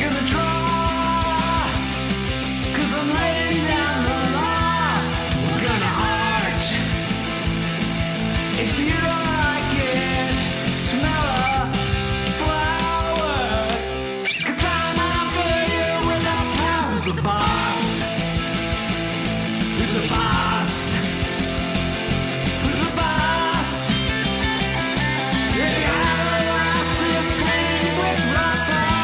gonna draw, 'cause I'm laying down the law. We're gonna art. If you don't like it, smell a flower. 'Cause I'm not good without power. Who's the boss? Who's the boss? Who's the boss? If you have a loss, it's playing with rock boss.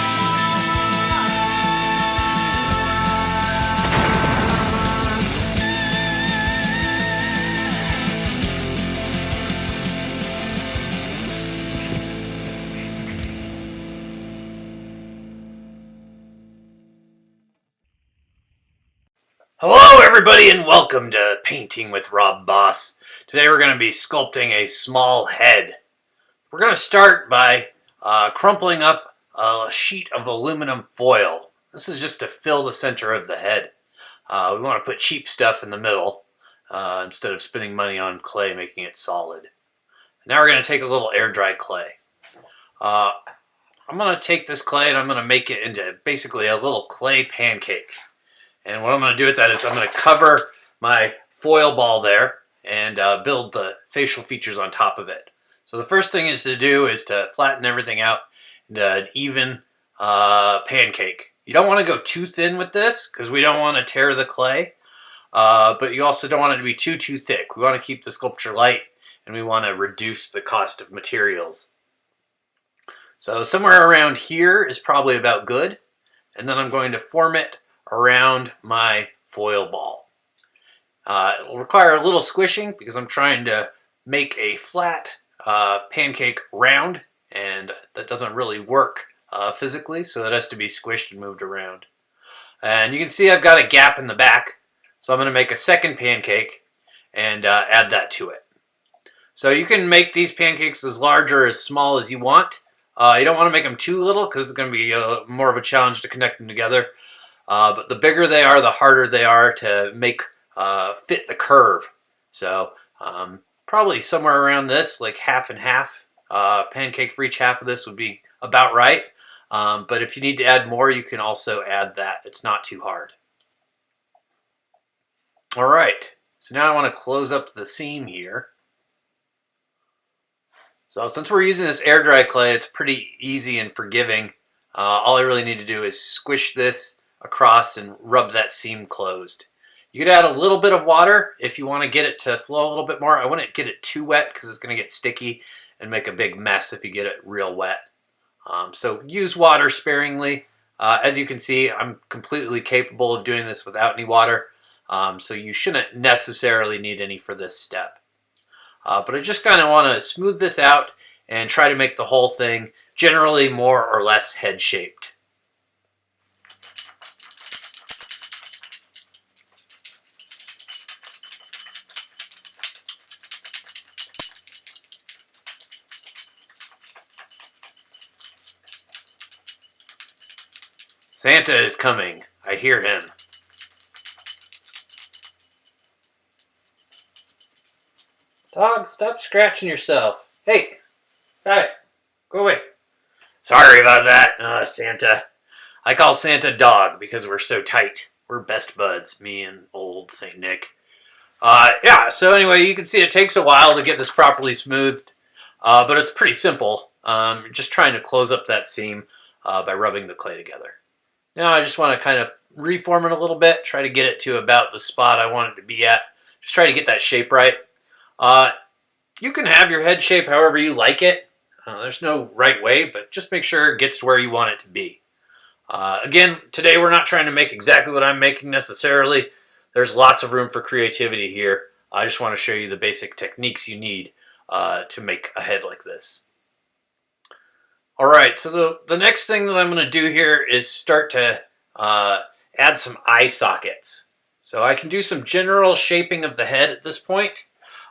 Hello everybody and welcome to Painting with Rob Boss. Today we're going to be sculpting a small head. We're going to start by crumpling up a sheet of aluminum foil. This is just to fill the center of the head. We want to put cheap stuff in the middle instead of spending money on clay making it solid. Now we're going to take a little air dry clay. I'm going to take this clay and I'm going to make it into basically a little clay pancake. And what I'm going to do with that is I'm going to cover my foil ball there and build the facial features on top of it. So the first thing is to flatten everything out into an even pancake. You don't want to go too thin with this because we don't want to tear the clay, but you also don't want it to be too thick. We want to keep the sculpture light and we want to reduce the cost of materials. So somewhere around here is probably about good, and then I'm going to form it around my foil ball. It will require a little squishing because I'm trying to make a flat pancake round, and that doesn't really work physically, so it has to be squished and moved around. And you can see I've got a gap in the back, so I'm going to make a second pancake and add that to it. So you can make these pancakes as large or as small as you want. You don't want to make them too little because it's going to be more of a challenge to connect them together. But the bigger they are, the harder they are to make fit the curve. So probably somewhere around this, like half and half. Pancake for each half of this would be about right. But if you need to add more, you can also add that. It's not too hard. All right, so now I want to close up the seam here. So since we're using this air dry clay, it's pretty easy and forgiving. All I really need to do is squish this across and rub that seam closed. You could add a little bit of water if you want to get it to flow a little bit more. I wouldn't get it too wet because it's going to get sticky and make a big mess if you get it real wet. So use water sparingly. As you can see, I'm completely capable of doing this without any water, so you shouldn't necessarily need any for this step. But I just kind of want to smooth this out and try to make the whole thing generally more or less head-shaped. Santa is coming. I hear him. Dog, stop scratching yourself. Hey, stop it. Go away. Sorry about that, Santa. I call Santa Dog because we're so tight. We're best buds, me and old St. Nick. Yeah, so anyway, you can see it takes a while to get this properly smoothed, but it's pretty simple. Just trying to close up that seam by rubbing the clay together. Now I just want to kind of reform it a little bit, try to get it to about the spot I want it to be at. Just try to get that shape right. You can have your head shape however you like it. There's no right way, but just make sure it gets to where you want it to be. Again, today we're not trying to make exactly what I'm making necessarily. There's lots of room for creativity here. I just want to show you the basic techniques you need to make a head like this. Alright, so the next thing that I'm going to do here is start to add some eye sockets. So I can do some general shaping of the head at this point.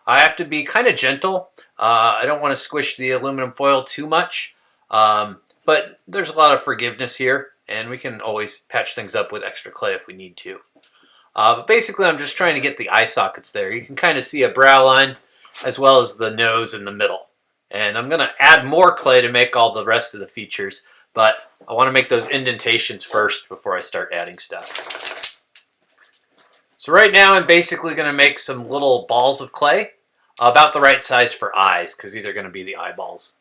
I have to be kind of gentle. I don't want to squish the aluminum foil too much, but there's a lot of forgiveness here, and we can always patch things up with extra clay if we need to. But basically I'm just trying to get the eye sockets there. You can kind of see a brow line as well as the nose in the middle. And I'm going to add more clay to make all the rest of the features, but I want to make those indentations first before I start adding stuff. So right now I'm basically going to make some little balls of clay, about the right size for eyes, because these are going to be the eyeballs.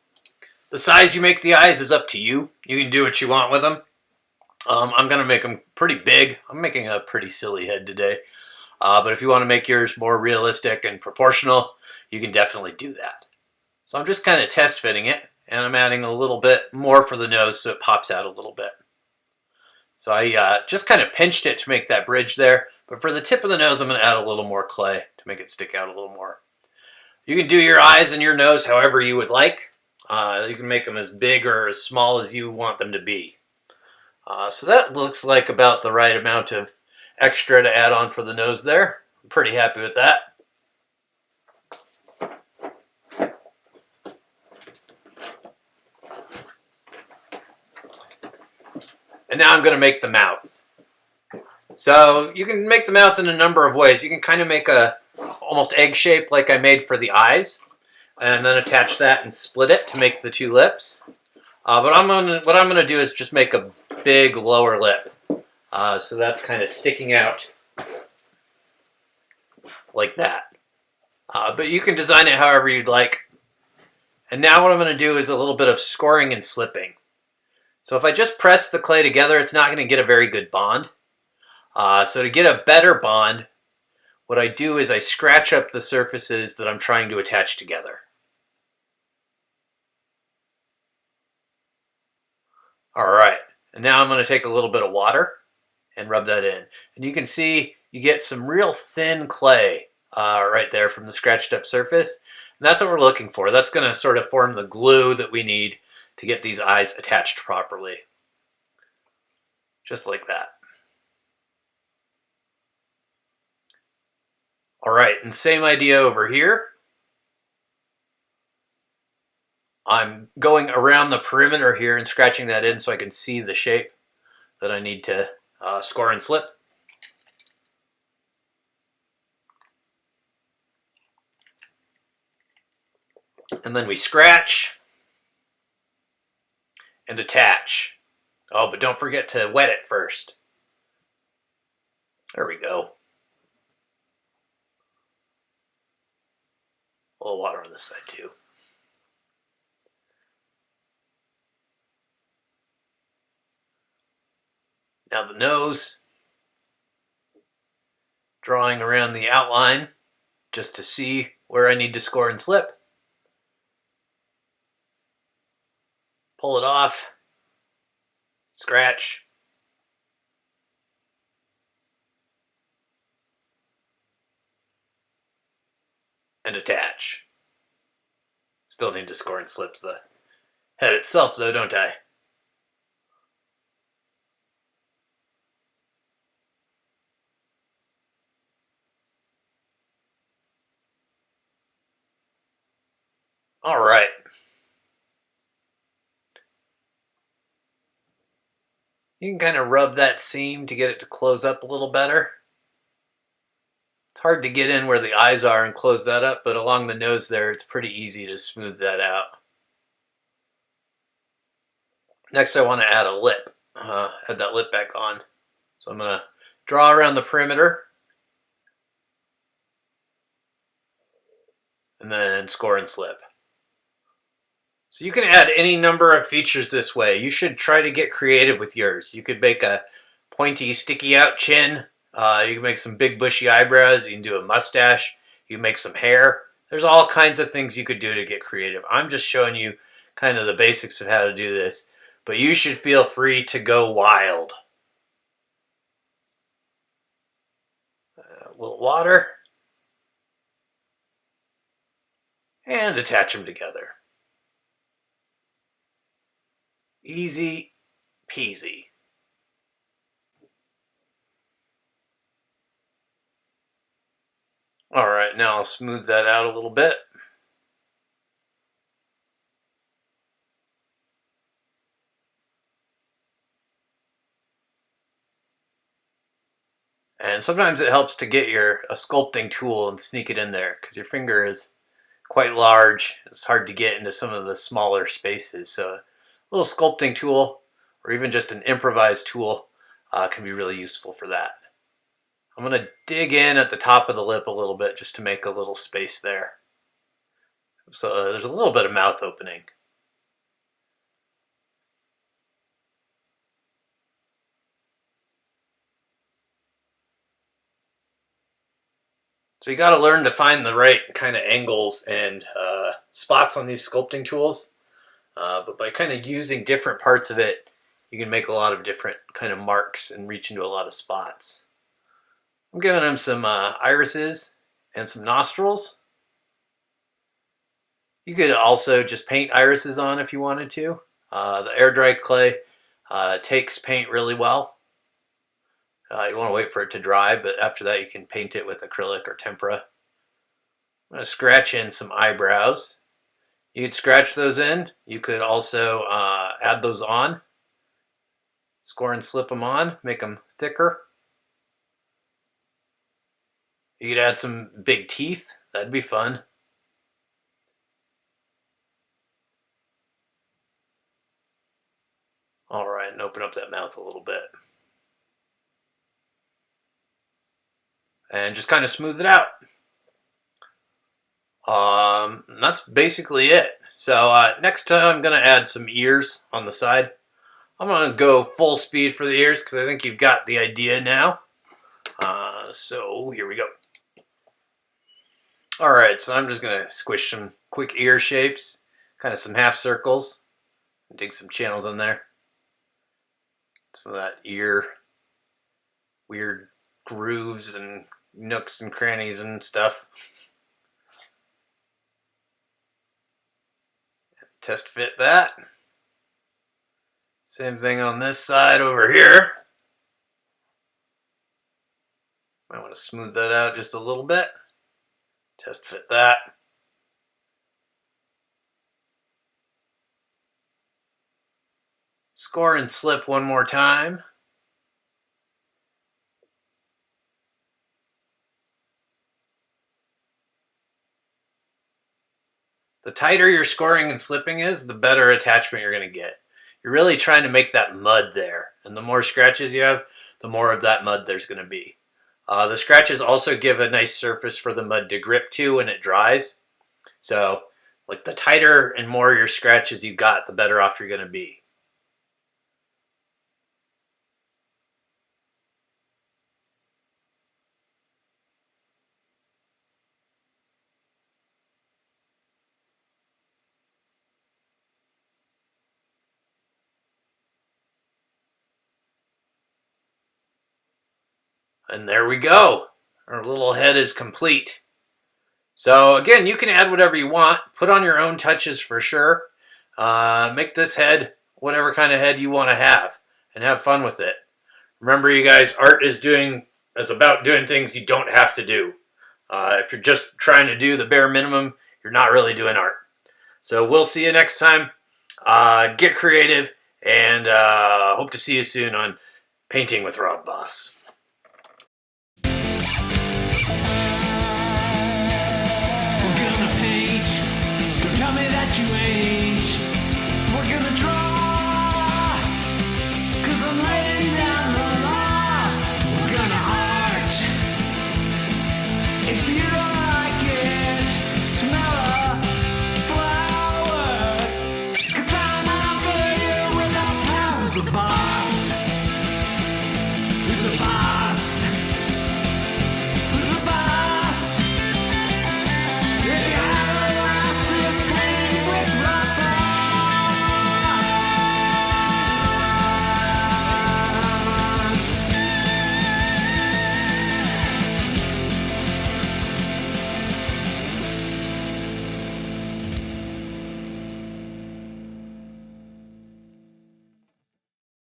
The size you make the eyes is up to you. You can do what you want with them. I'm going to make them pretty big. I'm making a pretty silly head today. But if you want to make yours more realistic and proportional, you can definitely do that. So I'm just kind of test fitting it, and I'm adding a little bit more for the nose so it pops out a little bit. So I just kind of pinched it to make that bridge there, but for the tip of the nose I'm going to add a little more clay to make it stick out a little more. You can do your eyes and your nose however you would like. You can make them as big or as small as you want them to be. So that looks like about the right amount of extra to add on for the nose there. I'm pretty happy with that. And now I'm going to make the mouth. So you can make the mouth in a number of ways. You can kind of make a almost egg shape like I made for the eyes, and then attach that and split it to make the two lips. But what I'm gonna do is just make a big lower lip. So that's kind of sticking out like that. But you can design it however you'd like. And now what I'm going to do is a little bit of scoring and slipping. So if I just press the clay together, it's not going to get a very good bond. So to get a better bond, what I do is I scratch up the surfaces that I'm trying to attach together. All right, and now I'm going to take a little bit of water and rub that in. And you can see you get some real thin clay right there from the scratched up surface. And that's what we're looking for. That's going to sort of form the glue that we need to get these eyes attached properly. Just like that. All right, and same idea over here. I'm going around the perimeter here and scratching that in so I can see the shape that I need to score and slip. And then we scratch and attach. Oh, but don't forget to wet it first. There we go. A little water on this side too. Now the nose, drawing around the outline just to see where I need to score and slip. Pull it off, scratch, and attach. Still need to score and slip the head itself though, don't I? All right. You can kind of rub that seam to get it to close up a little better. It's hard to get in where the eyes are and close that up, but along the nose there, it's pretty easy to smooth that out. Next, I want to add a lip. Add that lip back on. So I'm going to draw around the perimeter and then score and slip. So you can add any number of features this way. You should try to get creative with yours. You could make a pointy, sticky out chin. You can make some big bushy eyebrows. You can do a mustache. You can make some hair. There's all kinds of things you could do to get creative. I'm just showing you kind of the basics of how to do this. But you should feel free to go wild. A little water. And attach them together. Easy peasy. All right, now I'll smooth that out a little bit. And sometimes it helps to get a sculpting tool and sneak it in there because your finger is quite large. It's hard to get into some of the smaller spaces. So a little sculpting tool or even just an improvised tool can be really useful for that. I'm going to dig in at the top of the lip a little bit just to make a little space there. So there's a little bit of mouth opening. So you got to learn to find the right kind of angles and spots on these sculpting tools. But by kind of using different parts of it, you can make a lot of different kind of marks and reach into a lot of spots. I'm giving him some irises and some nostrils. You could also just paint irises on if you wanted to. The air dry clay takes paint really well. You want to wait for it to dry, but after that you can paint it with acrylic or tempera. I'm going to scratch in some eyebrows. You could scratch those in. You could also add those on. Score and slip them on, make them thicker. You could add some big teeth. That'd be fun. All right, and open up that mouth a little bit. And just kind of smooth it out. That's basically it. So next time I'm going to add some ears on the side. I'm going to go full speed for the ears because I think you've got the idea now. So here we go. All right, so I'm just going to squish some quick ear shapes, kind of some half circles, dig some channels in there. Some of that ear, weird grooves and nooks and crannies and stuff. Test fit that. Same thing on this side over here. Might want to smooth that out just a little bit. Test fit that. Score and slip one more time. The tighter your scoring and slipping is, the better attachment you're going to get. You're really trying to make that mud there. And the more scratches you have, the more of that mud there's going to be. The scratches also give a nice surface for the mud to grip to when it dries. So, like the tighter and more your scratches you got, the better off you're going to be. And there we go. Our little head is complete. So again, you can add whatever you want. Put on your own touches for sure. Make this head whatever kind of head you want to have and have fun with it. Remember, you guys, art is about doing things you don't have to do. If you're just trying to do the bare minimum, you're not really doing art. So we'll see you next time. Get creative, and hope to see you soon on Painting with Rob Boss.